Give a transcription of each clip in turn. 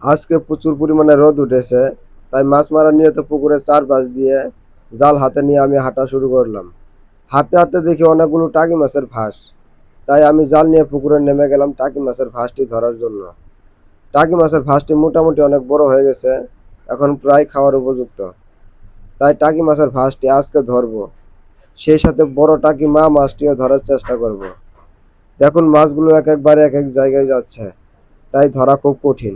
আজকে প্রচুর পরিমাণে রোদ উঠেছে, তাই মাছ মারা নিয়ত পুকুরের চারপাশ দিয়ে জাল হাতে নিয়ে আমি হাঁটা শুরু করলাম। হাঁটতে হাঁটতে দেখি অনেকগুলো টাকি মাছের ফাঁস। তাই আমি জাল নিয়ে পুকুরে নেমে গেলাম টাকি মাছের ফাঁসটি ধরার জন্য। টাকি মাছের ফাঁসটি মোটামুটি অনেক বড় হয়ে গেছে, এখন প্রায় খাওয়ার উপযুক্ত। তাই টাকি মাছের ফাঁসটি আজকে ধরবো, সেই সাথে বড় টাকি মা মাছটিও ধরার চেষ্টা করব। দেখুন মাছগুলো এক একবারে এক এক জায়গায় যাচ্ছে, তাই ধরা খুব কঠিন।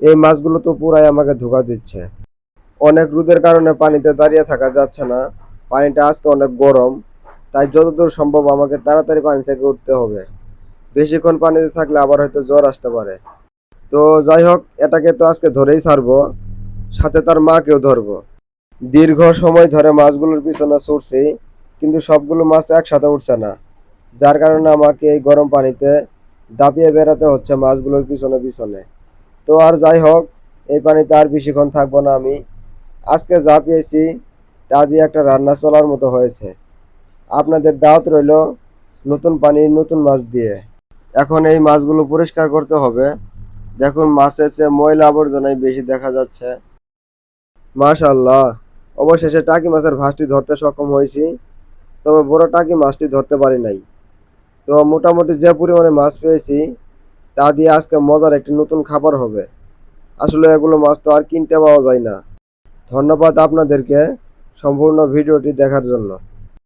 এই মাছগুলো তো পুরাই আমাকে ধোঁকা দিচ্ছে। অনেক রোদের কারণে পানিতে দাঁড়িয়ে থাকা যাচ্ছে না। পানিটা আজকে অনেক গরম, তাই যতদূর সম্ভব আমাকে তাড়াতাড়ি পানি থেকে উঠতে হবে। বেশিক্ষণ পানিতে থাকলে আবার হয়তো জ্বর আসতে পারে। তো যাই হোক, এটাকে তো আজকে ধরেই ছাড়বো, সাথে তার মাকেও ধরবো। দীর্ঘ সময় ধরে মাছগুলোর পিছনে ছুটছি, কিন্তু সবগুলো মাছ একসাথে উঠছে না, যার কারণে আমাকে এই গরম পানিতে দাপিয়ে বেড়াতে হচ্ছে মাছগুলোর পিছনে পিছনে। তো আর যাই হোক, এই পানিতে আর বেশিক্ষণ থাকবো না আমি। আজকে যা পেয়েছি তা দিয়ে একটা রান্না চলার মতো হয়েছে। আপনাদের দাওয়াত রইল নতুন পানি নতুন মাছ দিয়ে। এখন এই মাছগুলো পরিষ্কার করতে হবে। দেখুন মাছের চেয়ে ময়লা আবর্জনাই বেশি দেখা যাচ্ছে। মাশাআল্লাহ, অবশেষে টাকি মাছের ভাঁজটি ধরতে সক্ষম হয়েছি, তবে বড় টাকি মাছটি ধরতে পারি নাই। তো মোটামুটি যে পরিমাণে মাছ পেয়েছি তা দিয়ে আজকে মজার একটি নতুন খাবার হবে। আসলে এগুলো মাছ তো আর কিনতে পাওয়া যায় না। ধন্যবাদ আপনাদেরকে সম্পূর্ণ ভিডিওটি দেখার জন্য।